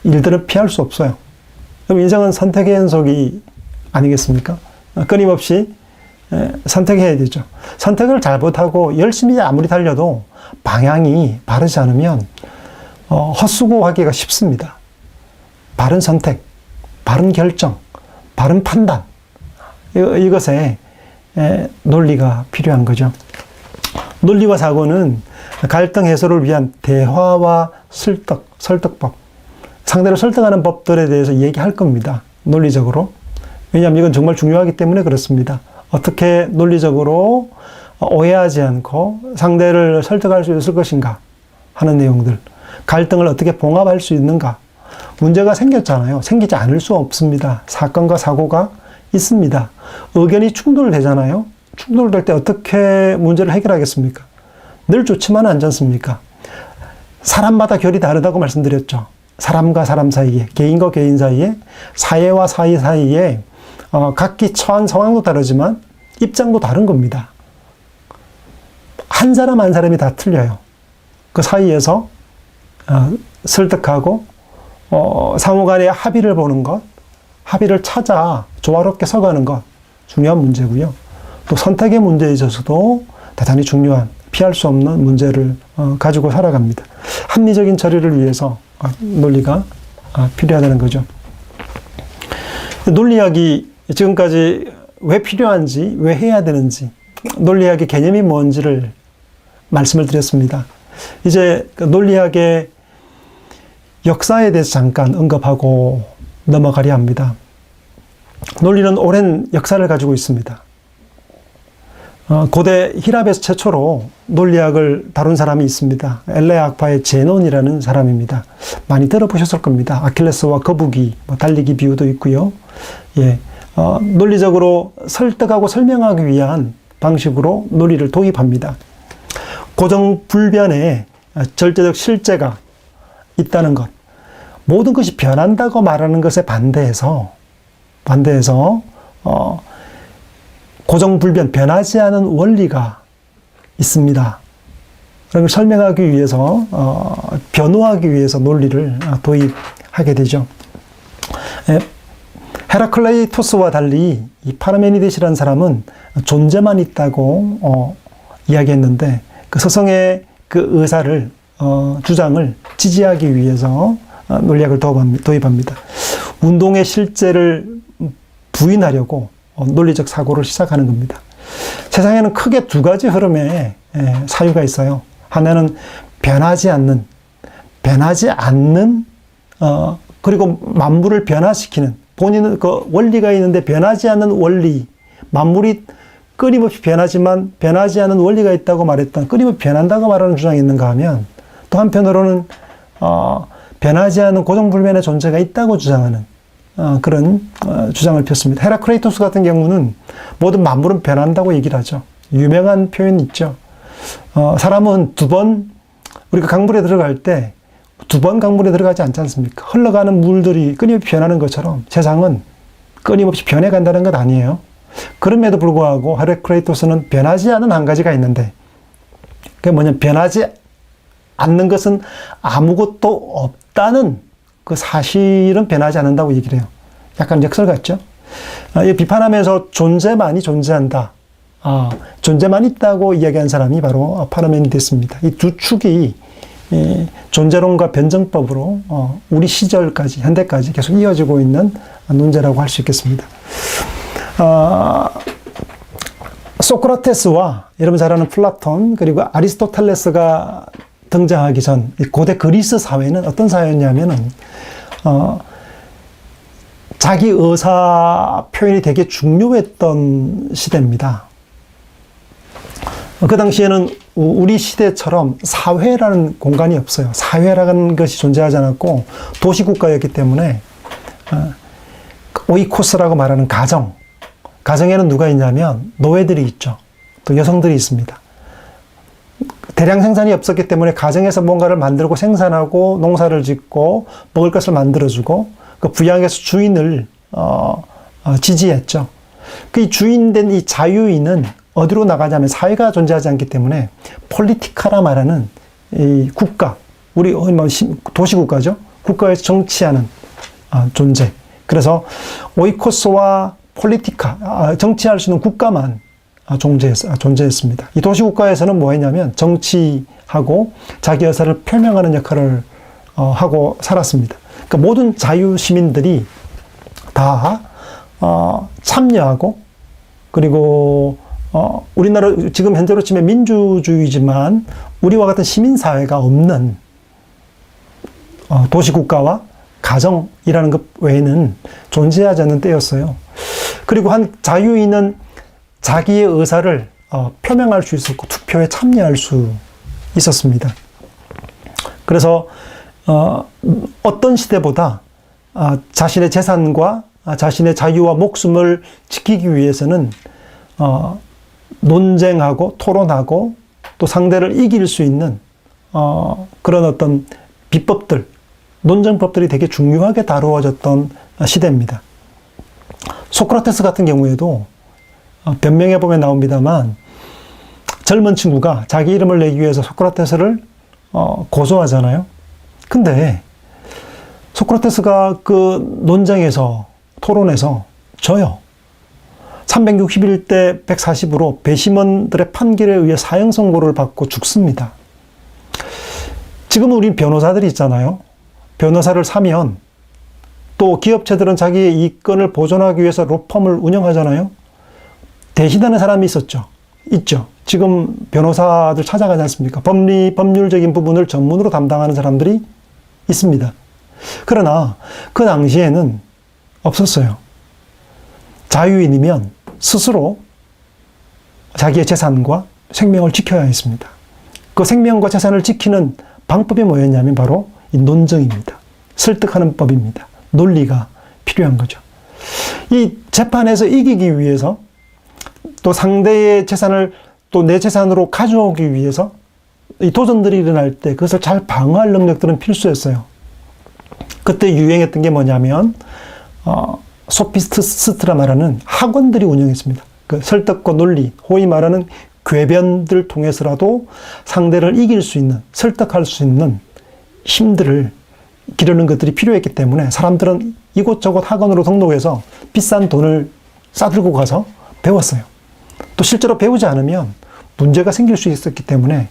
일들은 피할 수 없어요. 그럼 인생은 선택의 연속이 아니겠습니까? 끊임없이 선택해야 되죠. 선택을 잘못하고 열심히 아무리 달려도 방향이 바르지 않으면 헛수고하기가 쉽습니다. 바른 선택, 바른 결정, 바른 판단, 이것에 논리가 필요한 거죠. 논리와 사고는 갈등 해소를 위한 대화와 설득법, 상대를 설득하는 법들에 대해서 얘기할 겁니다. 논리적으로. 왜냐하면 이건 정말 중요하기 때문에 그렇습니다. 어떻게 논리적으로 오해하지 않고 상대를 설득할 수 있을 것인가 하는 내용들. 갈등을 어떻게 봉합할 수 있는가. 문제가 생겼잖아요. 생기지 않을 수 없습니다. 사건과 사고가 있습니다. 의견이 충돌되잖아요. 충돌될 때 어떻게 문제를 해결하겠습니까? 늘 좋지만은 않지 않습니까? 사람마다 결이 다르다고 말씀드렸죠. 사람과 사람 사이에, 개인과 개인 사이에, 사회와 사회 사이에 각기 처한 상황도 다르지만 입장도 다른 겁니다. 한 사람 한 사람이 다 틀려요. 그 사이에서 설득하고 상호 간의 합의를 보는 것, 합의를 찾아 조화롭게 서가는 것, 중요한 문제고요. 또 선택의 문제에 있어서도 대단히 중요한, 피할 수 없는 문제를 가지고 살아갑니다. 합리적인 처리를 위해서 논리가 필요하다는 거죠. 논리학이 지금까지 왜 필요한지, 왜 해야 되는지, 논리학의 개념이 뭔지를 말씀을 드렸습니다. 이제 논리학의 역사에 대해서 잠깐 언급하고 넘어가려 합니다. 논리는 오랜 역사를 가지고 있습니다. 고대 히랍에서 최초로 논리학을 다룬 사람이 있습니다. 엘레 악파의 제논이라는 사람입니다. 많이 들어보셨을 겁니다. 아킬레스와 거북이, 달리기 비유도 있고요. 논리적으로 설득하고 설명하기 위한 방식으로 논리를 도입합니다. 고정불변의 절대적 실제가 있다는 것, 모든 것이 변한다고 말하는 것에 반대해서 고정불변, 변하지 않은 원리가 있습니다. 그걸 설명하기 위해서, 변호하기 위해서 논리를 도입하게 되죠. 헤라클레이토스와 달리 이 파르메니데스라는 사람은 존재만 있다고 이야기했는데, 그 스승의 그 의사를, 주장을 지지하기 위해서 논리학을 도입합니다. 운동의 실제를 부인하려고 논리적 사고를 시작하는 겁니다. 세상에는 크게 두 가지 흐름의 사유가 있어요. 하나는 변하지 않는, 그리고 만물을 변화시키는, 본인은 그 원리가 있는데 변하지 않는 원리, 만물이 끊임없이 변하지만 변하지 않은 원리가 있다고 말했던, 끊임없이 변한다고 말하는 주장이 있는가 하면, 또 한편으로는 변하지 않는 고정불변의 존재가 있다고 주장하는 그런 주장을 폈습니다. 헤라크레이토스 같은 경우는 모든 만물은 변한다고 얘기를 하죠. 유명한 표현이 있죠. 사람은 우리가 강물에 들어갈 때 2번 강물에 들어가지 않지 않습니까? 흘러가는 물들이 끊임없이 변하는 것처럼 세상은 끊임없이 변해간다는 것 아니에요. 그럼에도 불구하고 헤라크레이토스는 변하지 않은 한 가지가 있는데, 그게 뭐냐면 변하지 않는 것은 아무것도 없다는 그 사실은 변하지 않는다고 얘기를 해요. 약간 역설 같죠? 비판하면서 존재만이 존재한다. 존재만 있다고 이야기한 사람이 바로 파르메니데스입니다. 이 두 축이 존재론과 변정법으로 우리 시절까지, 현대까지 계속 이어지고 있는 논제라고 할 수 있겠습니다. 소크라테스와 여러분 잘 아는 플라톤 그리고 아리스토텔레스가 등장하기 전 고대 그리스 사회는 어떤 사회였냐면은 자기 의사 표현이 되게 중요했던 시대입니다. 그 당시에는 우리 시대처럼 사회라는 공간이 없어요. 사회라는 것이 존재하지 않았고 도시국가였기 때문에 오이코스라고 말하는 가정에는 누가 있냐면 노예들이 있죠. 또 여성들이 있습니다. 대량 생산이 없었기 때문에 가정에서 뭔가를 만들고 생산하고 농사를 짓고 먹을 것을 만들어주고 그 부양해서 주인을 지지했죠. 그 주인된 이 자유인은 어디로 나가냐면 사회가 존재하지 않기 때문에 폴리티카라 말하는 이 국가, 우리 도시국가죠. 국가에서 정치하는 존재. 그래서 오이코스와 폴리티카, 정치할 수 있는 국가만 존재했습니다. 이 도시국가에서는 뭐 했냐면 정치하고 자기 의사를 표명하는 역할을 하고 살았습니다. 그러니까 모든 자유 시민들이 다 참여하고, 그리고 우리나라 지금 현재로 치면 민주주의지만 우리와 같은 시민사회가 없는 도시국가와 가정이라는 것 외에는 존재하지 않는 때였어요. 그리고 한 자유인은 자기의 의사를 표명할 수 있었고 투표에 참여할 수 있었습니다. 그래서 어떤 시대보다 자신의 재산과 자신의 자유와 목숨을 지키기 위해서는 논쟁하고 토론하고 또 상대를 이길 수 있는 그런 어떤 비법들, 논쟁법들이 되게 중요하게 다루어졌던 시대입니다. 소크라테스 같은 경우에도 변명해 보면 나옵니다만 젊은 친구가 자기 이름을 내기 위해서 소크라테스를 고소하잖아요. 근데 소크라테스가 그 논쟁에서 토론에서 져요. 361대 140으로 배심원들의 판결에 의해 사형 선고를 받고 죽습니다. 지금은 우리 변호사들이 있잖아요. 변호사를 사면 또 기업체들은 자기의 이권을 보존하기 위해서 로펌을 운영하잖아요. 대신하는 사람이 있죠. 지금 변호사들 찾아가지 않습니까? 법률적인 부분을 전문으로 담당하는 사람들이 있습니다. 그러나 그 당시에는 없었어요. 자유인이면 스스로 자기의 재산과 생명을 지켜야 했습니다. 그 생명과 재산을 지키는 방법이 뭐였냐면 바로 이 논정입니다. 설득하는 법입니다. 논리가 필요한 거죠. 이 재판에서 이기기 위해서 또 상대의 재산을 또 내 재산으로 가져오기 위해서 이 도전들이 일어날 때 그것을 잘 방어할 능력들은 필수였어요. 그때 유행했던 게 뭐냐면 소피스트라 말하는 학원들이 운영했습니다. 그 설득과 논리, 소위 말하는 궤변들 통해서라도 상대를 이길 수 있는, 설득할 수 있는 힘들을 기르는 것들이 필요했기 때문에 사람들은 이곳저곳 학원으로 등록해서 비싼 돈을 싸들고 가서 배웠어요. 또 실제로 배우지 않으면 문제가 생길 수 있었기 때문에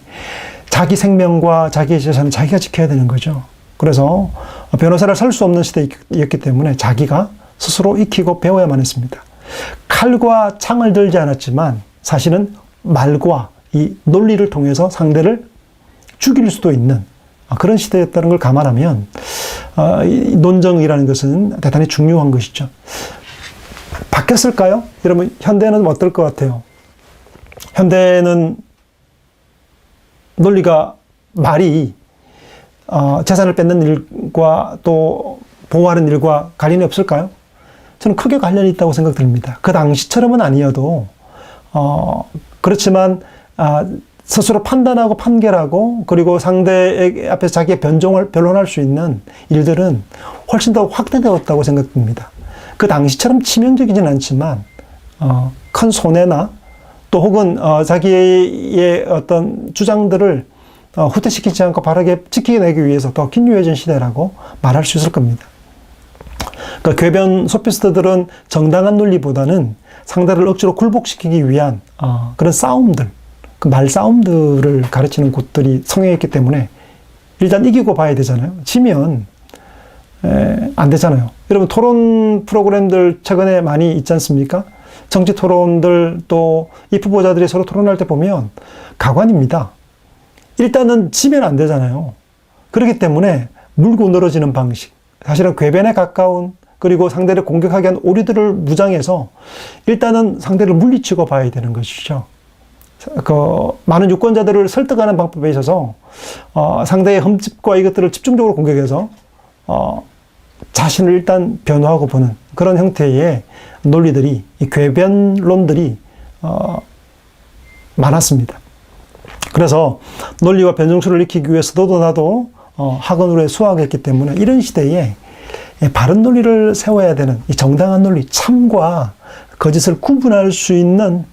자기 생명과 자기의 재산은 자기가 지켜야 되는 거죠. 그래서 변호사를 살 수 없는 시대였기 때문에 자기가 스스로 익히고 배워야만 했습니다. 칼과 창을 들지 않았지만 사실은 말과 이 논리를 통해서 상대를 죽일 수도 있는 그런 시대였다는 걸 감안하면 이 논정이라는 것은 대단히 중요한 것이죠. 바뀌었을까요? 여러분, 현대는 어떨 것 같아요? 현대는 말이 재산을 뺏는 일과 또 보호하는 일과 관련이 없을까요? 저는 크게 관련이 있다고 생각됩니다. 그 당시처럼은 아니어도 그렇지만 스스로 판단하고 판결하고 그리고 상대 앞에서 자기의 변론할 수 있는 일들은 훨씬 더 확대되었다고 생각됩니다. 그 당시처럼 치명적이진 않지만 큰 손해나 또 혹은 자기의 어떤 주장들을 후퇴시키지 않고 바르게 지키내기 위해서 더 긴유해진 시대라고 말할 수 있을 겁니다. 그러니까 궤변 소피스트들은 정당한 논리보다는 상대를 억지로 굴복시키기 위한 그런 싸움들, 그 말싸움들을 가르치는 곳들이 성행했기 때문에 일단 이기고 봐야 되잖아요. 지면 안 되잖아요. 여러분 토론 프로그램들 최근에 많이 있지 않습니까? 정치 토론들 또 이 후보자들이 서로 토론할 때 보면 가관입니다. 일단은 지면 안 되잖아요. 그렇기 때문에 물고 늘어지는 방식, 사실은 궤변에 가까운 그리고 상대를 공격하게 한 오류들을 무장해서 일단은 상대를 물리치고 봐야 되는 것이죠. 많은 유권자들을 설득하는 방법에 있어서 상대의 흠집과 이것들을 집중적으로 공격해서 자신을 일단 변호하고 보는 그런 형태의 논리들이, 이 궤변론들이 많았습니다. 그래서 논리와 변정수를 익히기 위해서 너도 나도 학원으로 수학했기 때문에 이런 시대에 바른 논리를 세워야 되는 이 정당한 논리, 참과 거짓을 구분할 수 있는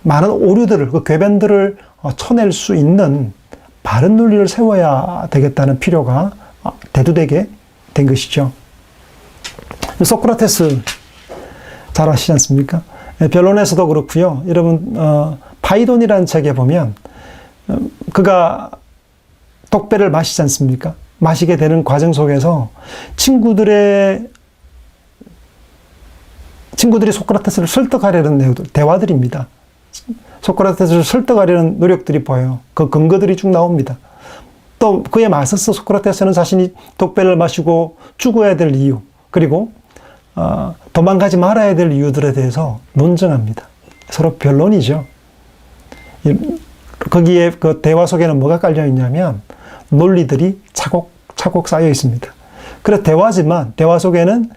많은 오류들을, 그 궤변들을 쳐낼 수 있는 바른 논리를 세워야 되겠다는 필요가 대두되게 된 것이죠. 소크라테스 잘 아시지 않습니까? 변론에서도 그렇고요. 여러분 파이돈이라는 책에 보면 그가 독배를 마시지 않습니까? 마시게 되는 과정 속에서 친구들이 소크라테스를 설득하려는 내용들, 대화들입니다. 소크라테스를 설득하려는 노력들이 보여요. 그 근거들이 쭉 나옵니다. 또 그에 맞서서 소크라테스는 자신이 독배를 마시고 죽어야 될 이유, 그리고 도망가지 말아야 될 이유들에 대해서 논증합니다. 서로 변론이죠. 거기에 그 대화 속에는 뭐가 깔려 있냐면 논리들이 차곡차곡 쌓여 있습니다. 그래서 대화지만 대화 속에는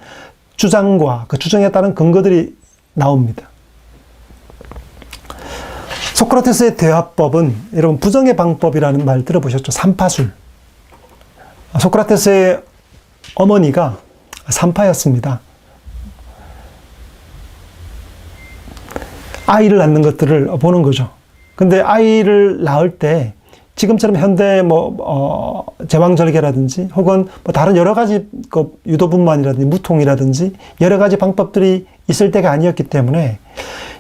주장과 그 주장에 따른 근거들이 나옵니다. 소크라테스의 대화법은 여러분 부정의 방법이라는 말 들어보셨죠? 삼파술. 소크라테스의 어머니가 산파였습니다. 아이를 낳는 것들을 보는 거죠. 근데 아이를 낳을 때 지금처럼 현대 제왕절개라든지 혹은 다른 여러 가지 유도분만이라든지 무통이라든지 여러 가지 방법들이 있을 때가 아니었기 때문에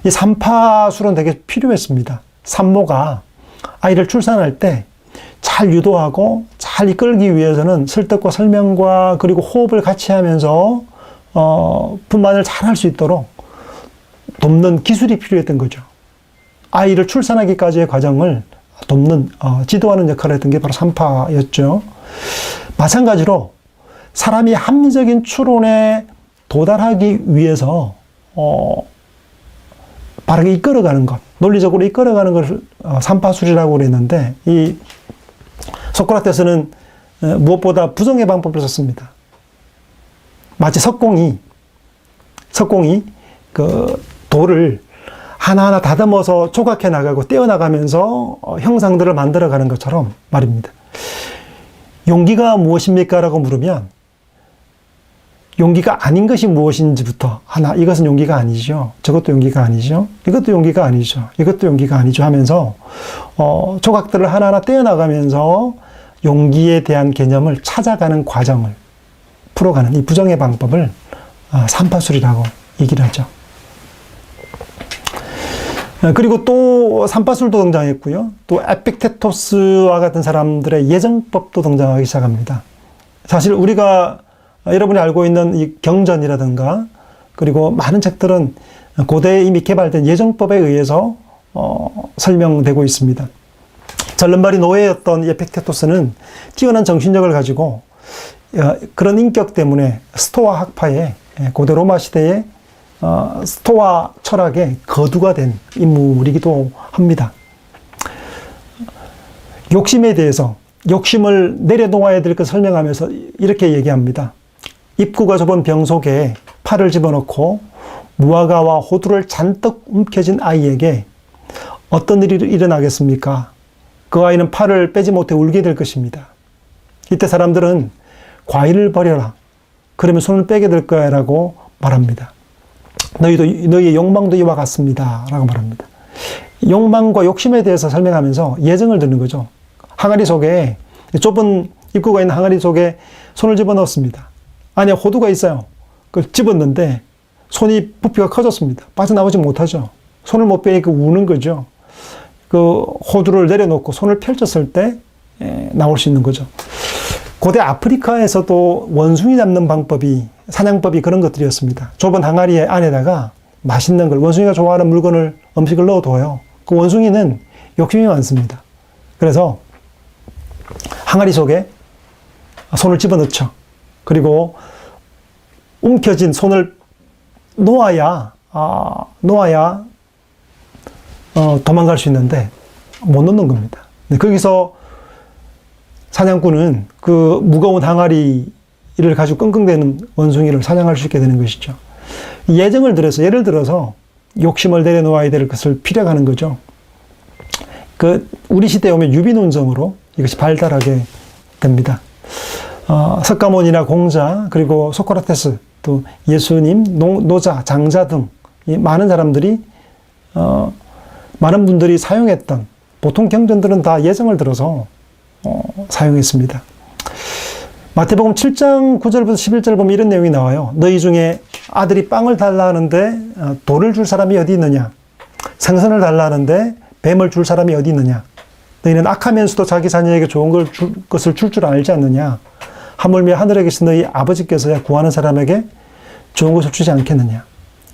이 산파술은 되게 필요했습니다. 산모가 아이를 출산할 때 잘 유도하고 잘 이끌기 위해서는 설득과 설명과 그리고 호흡을 같이 하면서 분만을 잘 할 수 있도록 돕는 기술이 필요했던 거죠. 아이를 출산하기까지의 과정을 돕는 지도하는 역할을 했던 게 바로 산파였죠. 마찬가지로 사람이 합리적인 추론에 도달하기 위해서 바르게 이끌어가는 것, 논리적으로 이끌어가는 것을 산파술이라고 그랬는데 이 소크라테스는 무엇보다 부정의 방법을 썼습니다. 마치 석공이 그 돌을 하나하나 다듬어서 조각해 나가고 떼어나가면서 형상들을 만들어가는 것처럼 말입니다. 용기가 무엇입니까? 라고 물으면 용기가 아닌 것이 무엇인지부터 하나, 이것은 용기가 아니죠. 저것도 용기가 아니죠. 이것도 용기가 아니죠. 이것도 용기가 아니죠 하면서 조각들을 하나하나 떼어나가면서 용기에 대한 개념을 찾아가는 과정을 풀어가는 이 부정의 방법을 산파술이라고 얘기를 하죠. 그리고 또 산파술도 등장했고요. 또 에픽테토스와 같은 사람들의 예정법도 등장하기 시작합니다. 사실 우리가 여러분이 알고 있는 이 경전이라든가 그리고 많은 책들은 고대에 이미 개발된 예정법에 의해서 설명되고 있습니다. 절름발이 노예였던 에픽테토스는 뛰어난 정신력을 가지고 그런 인격 때문에 스토아 학파의 고대 로마 시대의 스토아 철학의 거두가 된 인물이기도 합니다. 욕심에 대해서 욕심을 내려놓아야 될 것을 설명하면서 이렇게 얘기합니다. 입구가 좁은 병 속에 팔을 집어넣고 무화과와 호두를 잔뜩 움켜쥔 아이에게 어떤 일이 일어나겠습니까? 그 아이는 팔을 빼지 못해 울게 될 것입니다. 이때 사람들은 과일을 버려라. 그러면 손을 빼게 될 거야 라고 말합니다. 너희의 욕망도 이와 같습니다. 라고 말합니다. 욕망과 욕심에 대해서 설명하면서 예정을 드는 거죠. 항아리 속에, 좁은 입구가 있는 항아리 속에 손을 집어넣었습니다. 안에 호두가 있어요. 그걸 집었는데 손이 부피가 커졌습니다. 빠져나오지 못하죠. 손을 못 빼니까 우는 거죠. 그 호두를 내려놓고 손을 펼쳤을 때 나올 수 있는 거죠. 고대 아프리카에서도 원숭이 잡는 방법이, 사냥법이 그런 것들이었습니다. 좁은 항아리 안에다가 맛있는 걸, 원숭이가 좋아하는 물건을, 음식을 넣어둬요. 그 원숭이는 욕심이 많습니다. 그래서 항아리 속에 손을 집어넣죠. 그리고 움켜진 손을 놓아야 도망갈 수 있는데 못 놓는 겁니다. 거기서 사냥꾼은 그 무거운 항아리를 가지고 끙끙대는 원숭이를 사냥할 수 있게 되는 것이죠. 예정을 들어서, 예를 들어서 욕심을 내려놓아야 될 것을 피력하는 거죠. 우리 시대에 오면 유비논정으로 이것이 발달하게 됩니다. 석가모니나 공자, 그리고 소크라테스, 또 예수님, 노자, 장자 등 많은 사람들이, 많은 분들이 사용했던, 보통 경전들은 다 예정을 들어서 사용했습니다. 마태복음 7장 9절부터 11절 보면 이런 내용이 나와요. 너희 중에 아들이 빵을 달라 하는데 돌을 줄 사람이 어디 있느냐? 생선을 달라 하는데 뱀을 줄 사람이 어디 있느냐? 너희는 악하면서도 자기 자녀에게 좋은 것을 줄 알지 않느냐? 하물며 하늘에 계신 너희 아버지께서야 구하는 사람에게 좋은 것을 주지 않겠느냐?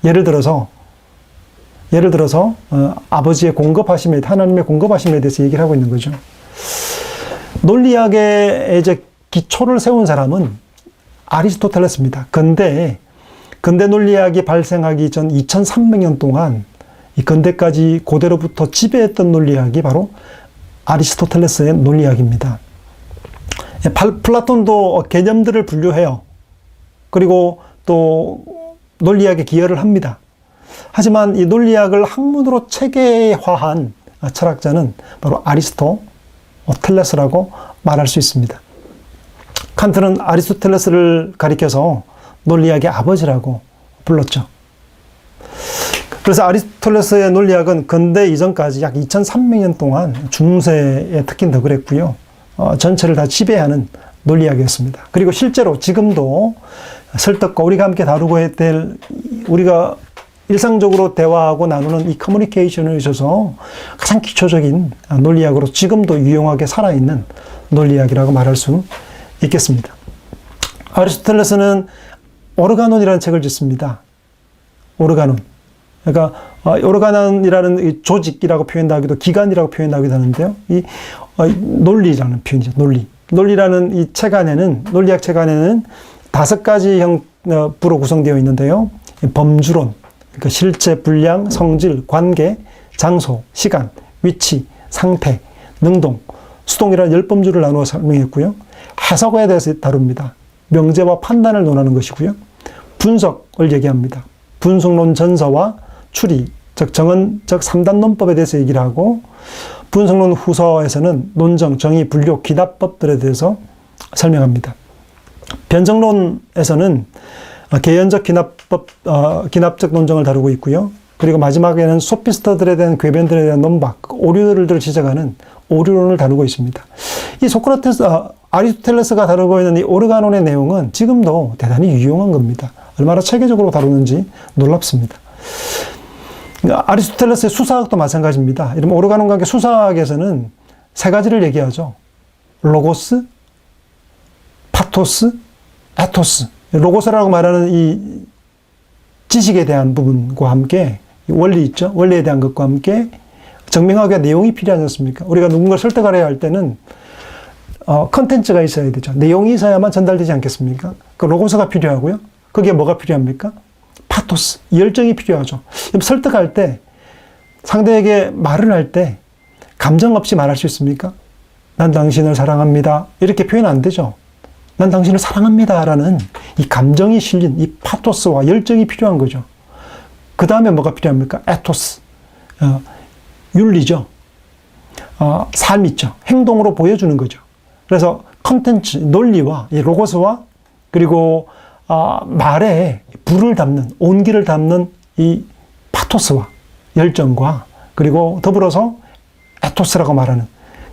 예를 들어서 아버지의 공급하심에, 하나님의 공급하심에 대해서 얘기를 하고 있는 거죠. 논리학의 이제 기초를 세운 사람은 아리스토텔레스입니다. 근데 논리학이 발생하기 전 2300년 동안 이 근대까지 고대로부터 지배했던 논리학이 바로 아리스토텔레스의 논리학입니다. 플라톤도 개념들을 분류해요. 그리고 또 논리학에 기여를 합니다. 하지만 이 논리학을 학문으로 체계화한 철학자는 바로 아리스토텔레스라고 말할 수 있습니다. 칸트는 아리스토텔레스를 가리켜서 논리학의 아버지라고 불렀죠. 그래서 아리스토텔레스의 논리학은 근대 이전까지 약 2300년 동안 중세에 특히 더 그랬고요. 전체를 다 지배하는 논리학이었습니다. 그리고 실제로 지금도 설득과 우리가 함께 다루고 될, 우리가 일상적으로 대화하고 나누는 이 커뮤니케이션에 있어서 가장 기초적인 논리학으로 지금도 유용하게 살아있는 논리학이라고 말할 수 있겠습니다. 아리스토텔레스는 오르가논이라는 책을 짓습니다. 오르가논. 그러니까 오르가논이라는 이 조직이라고 표현하기도, 기관이라고 표현하기도 하는데요. 이 논리라는 표현이죠. 논리라는 이 책 안에는, 논리학 책 안에는 5가지 형부로 구성되어 있는데요. 범주론, 그러니까 실체, 분량, 성질, 관계, 장소, 시간, 위치, 상태, 능동, 수동이라는 10범주를 나누어 설명했고요. 해석에 대해서 다룹니다. 명제와 판단을 논하는 것이고요. 분석을 얘기합니다. 분석론 전서와 추리, 즉 정언적 3단 논법에 대해서 얘기를 하고, 분석론 후서에서는 논정, 정의, 분류, 기납법들에 대해서 설명합니다. 변정론에서는 개연적 기납법, 기납적 논정을 다루고 있고요. 그리고 마지막에는 소피스터들에 대한 궤변들에 대한 논박, 오류들을 지적하는 오류론을 다루고 있습니다. 이 아리스토텔레스가 다루고 있는 이 오르가논의 내용은 지금도 대단히 유용한 겁니다. 얼마나 체계적으로 다루는지 놀랍습니다. 아리스토텔레스의 수사학도 마찬가지입니다. 이러면 오르가논과 함께 수사학에서는 3가지를 얘기하죠. 로고스, 파토스, 에토스. 로고스라고 말하는 이 지식에 대한 부분과 함께 원리 있죠. 원리에 대한 것과 함께 증명하기 위한 내용이 필요하지 않습니까? 우리가 누군가를 설득하려 할 때는 컨텐츠가 있어야 되죠. 내용이 있어야만 전달되지 않겠습니까? 그 로고스가 필요하고요. 거기에 뭐가 필요합니까? 파토스, 열정이 필요하죠. 설득할 때, 상대에게 말을 할 때 감정 없이 말할 수 있습니까? 난 당신을 사랑합니다. 이렇게 표현 안 되죠. 난 당신을 사랑합니다라는 이 감정이 실린 이 파토스와 열정이 필요한 거죠. 그 다음에 뭐가 필요합니까? 에토스, 윤리죠. 삶 있죠. 행동으로 보여주는 거죠. 그래서 컨텐츠, 논리와 이 로고스와 그리고 말에 불을 담는, 온기를 담는 이 파토스와 열정과 그리고 더불어서 에토스라고 말하는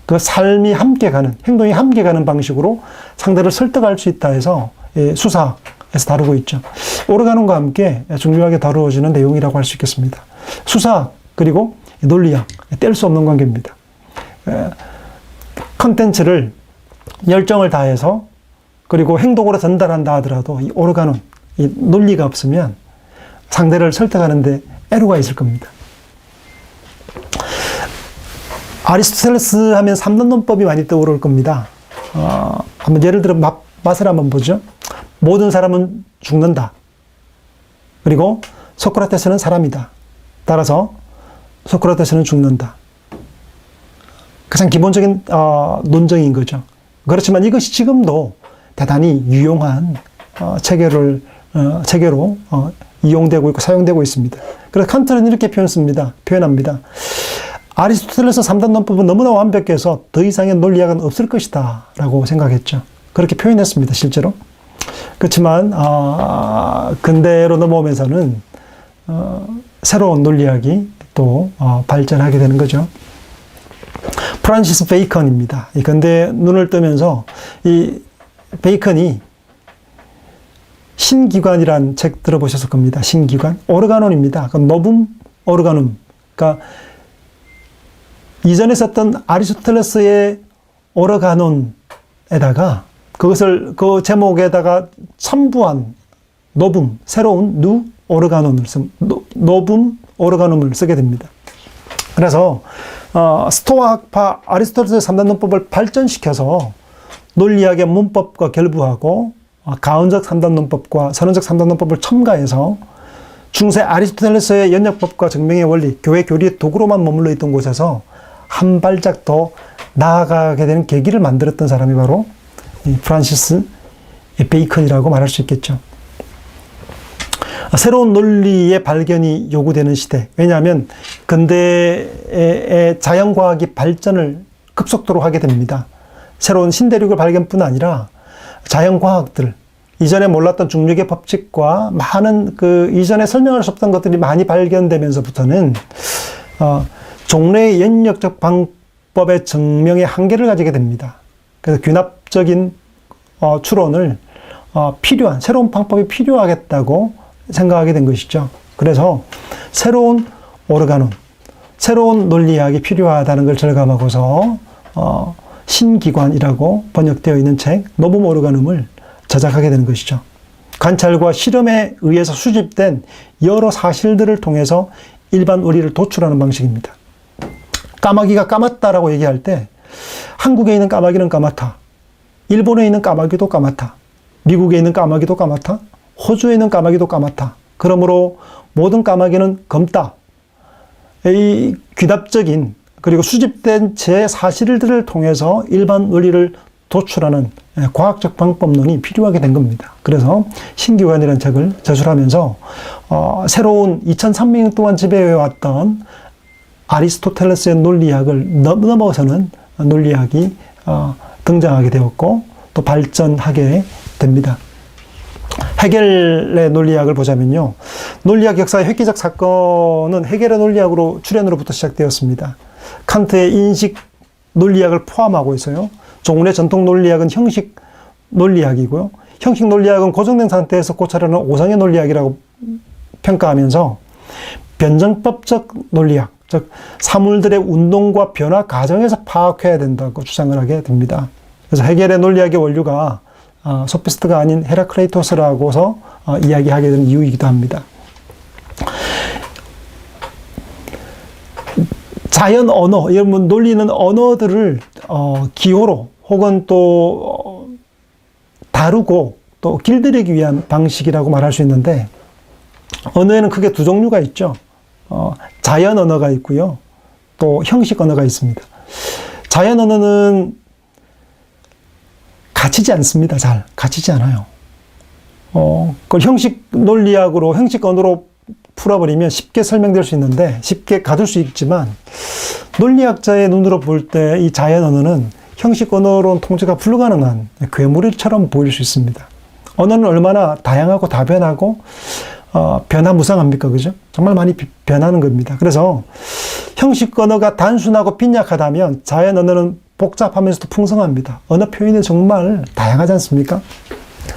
그 삶이 함께 가는, 행동이 함께 가는 방식으로 상대를 설득할 수 있다 해서 수사에서 다루고 있죠. 오르가논과 함께 중요하게 다루어지는 내용이라고 할 수 있겠습니다. 수사 그리고 논리학, 뗄 수 없는 관계입니다. 컨텐츠를 열정을 다해서 그리고 행동으로 전달한다 하더라도 이 오르가논, 이 논리가 없으면 상대를 설득하는데 애로가 있을 겁니다. 아리스토텔레스 하면 3단 논법이 많이 떠오를 겁니다. 한번 예를 들어 맛을 한번 보죠. 모든 사람은 죽는다. 그리고 소크라테스는 사람이다. 따라서 소크라테스는 죽는다. 가장 기본적인 논정인 거죠. 그렇지만 이것이 지금도 대단히 유용한 체계로 이용되고 있고 사용되고 있습니다. 그래서 칸트는 이렇게 표현합니다. 아리스토텔레스 3단 논법은 너무나 완벽해서 더 이상의 논리학은 없을 것이다 라고 생각했죠. 그렇게 표현했습니다. 실제로. 그렇지만 근대로 넘어오면서는 새로운 논리학이 또 발전하게 되는 거죠. 프란시스 베이컨입니다. 이 근대 눈을 뜨면서 이 베이컨이 신기관이란 책 들어보셨을 겁니다. 신기관. 오르가논입니다. 노붐 오르가눔. 그러니까 이전에 썼던 아리스토텔레스의 오르가논에다가 그것을 그 제목에다가 첨부한 노붐, 새로운 누 오르가논을 노붐 오르가눔을 쓰게 됩니다. 그래서 스토아 학파 아리스토텔레스의 3단 논법을 발전시켜서 논리학의 문법과 결부하고 가언적 3단 논법과 선언적 3단 논법을 첨가해서 중세 아리스토텔레스의 연역법과 증명의 원리, 교회 교리의 도구로만 머물러 있던 곳에서 한 발짝 더 나아가게 되는 계기를 만들었던 사람이 바로 프란시스 베이컨이라고 말할 수 있겠죠. 새로운 논리의 발견이 요구되는 시대. 왜냐하면 근대의 자연과학이 발전을 급속도로 하게 됩니다. 새로운 신대륙의 발견뿐 아니라 자연과학들, 이전에 몰랐던 중력의 법칙과 많은 이전에 설명할 수 없던 것들이 많이 발견되면서부터는 종래의 연역적 방법의 증명의 한계를 가지게 됩니다. 그래서 귀납적인 추론을 필요한, 새로운 방법이 필요하겠다고 생각하게 된 것이죠. 그래서 새로운 오르가논, 새로운 논리학이 필요하다는 걸 절감하고서 신기관이라고 번역되어 있는 책 노붐 오르가눔을 제작하게 되는 것이죠. 관찰과 실험에 의해서 수집된 여러 사실들을 통해서 일반 원리를 도출하는 방식입니다. 까마귀가 까맣다라고 얘기할 때 한국에 있는 까마귀는 까맣다. 일본에 있는 까마귀도 까맣다. 미국에 있는 까마귀도 까맣다. 호주에 있는 까마귀도 까맣다. 그러므로 모든 까마귀는 검다. 이 귀납적인 그리고 수집된 제 사실들을 통해서 일반 원리를 도출하는 과학적 방법론이 필요하게 된 겁니다. 그래서 신기관이라는 책을 저술하면서 새로운 2300년 동안 지배해왔던 아리스토텔레스의 논리학을 넘어서는 논리학이 등장하게 되었고 또 발전하게 됩니다. 헤겔의 논리학을 보자면요. 논리학 역사의 획기적 사건은 헤겔의 논리학으로 출현으로부터 시작되었습니다. 칸트의 인식 논리학을 포함하고 있어요. 종래 전통 논리학은 형식 논리학이고요. 형식 논리학은 고정된 상태에서 고찰하는 오상의 논리학이라고 평가하면서 변정법적 논리학, 즉 사물들의 운동과 변화 과정에서 파악해야 된다고 주장을 하게 됩니다. 그래서 헤겔의 논리학의 원류가 소피스트가 아닌 헤라클레이토스라고서 이야기하게 되는 이유이기도 합니다. 자연 언어, 여러분 논리는 언어들을 기호로 혹은 또 다루고 또 길들이기 위한 방식이라고 말할 수 있는데 언어에는 크게 두 종류가 있죠. 자연 언어가 있고요. 또 형식 언어가 있습니다. 자연 언어는 갇히지 않습니다. 잘 갇히지 않아요. 그걸 형식 논리학으로, 형식 언어로 풀어버리면 쉽게 설명될 수 있는데, 쉽게 가둘 수 있지만, 논리학자의 눈으로 볼 때 이 자연 언어는 형식 언어로는 통제가 불가능한 괴물처럼 보일 수 있습니다. 언어는 얼마나 다양하고 다변하고 변화무쌍합니까? 그죠? 정말 많이 변하는 겁니다. 그래서 형식 언어가 단순하고 빈약하다면 자연 언어는 복잡하면서도 풍성합니다. 언어 표현이 정말 다양하지 않습니까?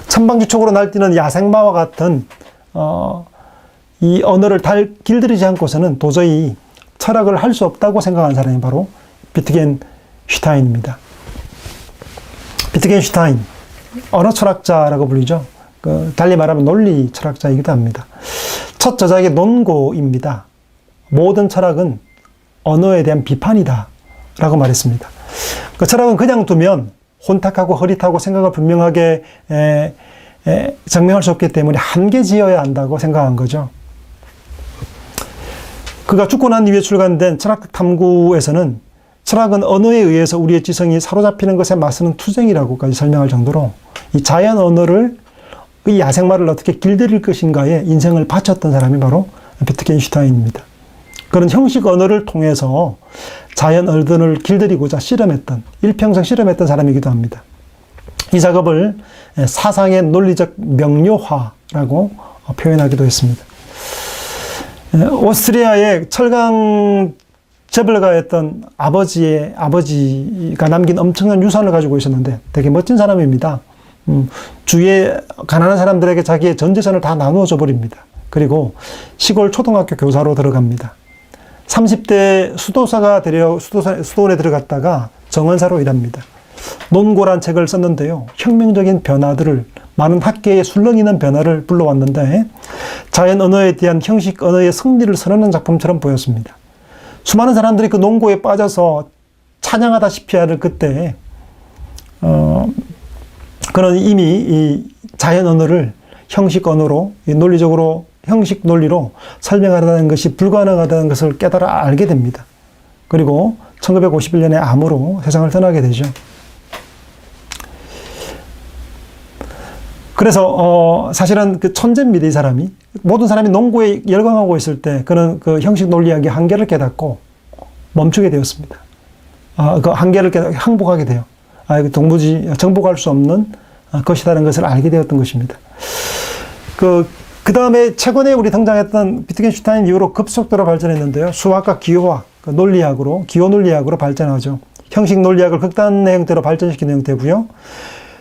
천방지축으로 날뛰는 야생마와 같은 이 언어를 길들이지 않고서는 도저히 철학을 할 수 없다고 생각하는 사람이 바로 비트겐슈타인입니다. 비트겐슈타인, 언어 철학자라고 불리죠. 달리 말하면 논리 철학자이기도 합니다. 첫 저작이 논고입니다. 모든 철학은 언어에 대한 비판이다 라고 말했습니다. 그 철학은 그냥 두면 혼탁하고 흐릿하고 생각을 분명하게 증명할 수 없기 때문에 한계 지어야 한다고 생각한 거죠. 그가 죽고 난 이후에 출간된 철학적 탐구에서는 철학은 언어에 의해서 우리의 지성이 사로잡히는 것에 맞서는 투쟁이라고까지 설명할 정도로 이 자연 언어를, 이 야생마를 어떻게 길들일 것인가에 인생을 바쳤던 사람이 바로 비트겐슈타인입니다. 그런 형식 언어를 통해서 자연 언어를 길들이고자 실험했던, 일평생 실험했던 사람이기도 합니다. 이 작업을 사상의 논리적 명료화라고 표현하기도 했습니다. 오스트리아의 철강 재벌가였던 아버지가 남긴 엄청난 유산을 가지고 있었는데 되게 멋진 사람입니다. 주위에 가난한 사람들에게 자기의 전 재산을 다 나누어 줘 버립니다. 그리고 시골 초등학교 교사로 들어갑니다. 30대 수도원에 들어갔다가 정원사로 일합니다. 논고란 책을 썼는데요. 혁명적인 변화들을, 많은 학계에 술렁이는 변화를 불러왔는데 자연 언어에 대한 형식 언어의 승리를 선언하는 작품처럼 보였습니다. 수많은 사람들이 그 논고에 빠져서 찬양하다시피 하는 그때 그는 이미 이 자연 언어를 형식 언어로, 논리적으로, 형식 논리로 설명하려는 것이 불가능하다는 것을 깨달아 알게 됩니다. 그리고 1951년에 암으로 세상을 떠나게 되죠. 그래서 사실은 그 천재입니다. 이 사람이. 모든 사람이 농구에 열광하고 있을 때 그는 그 형식 논리학의 한계를 깨닫고 멈추게 되었습니다. 그 한계를 깨닫고 항복하게 돼요. 도무지 정복할 수 없는 것이라는 것을 알게 되었던 것입니다. 그 다음에 최근에 우리 등장했던 비트겐슈타인 이후로 급속도로 발전했는데요. 수학과 기호학, 논리학으로, 기호 논리학으로 발전하죠. 형식 논리학을 극단의 형태로 발전시키는 형태고요.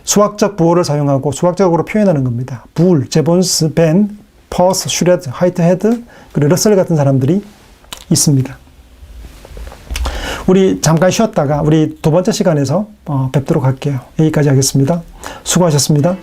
수학적 부호를 사용하고 수학적으로 표현하는 겁니다. 불, 제본스, 벤, 퍼스, 슈레드, 화이트헤드, 그리고 러셀 같은 사람들이 있습니다. 우리 잠깐 쉬었다가 우리 두 번째 시간에서 뵙도록 할게요. 여기까지 하겠습니다. 수고하셨습니다.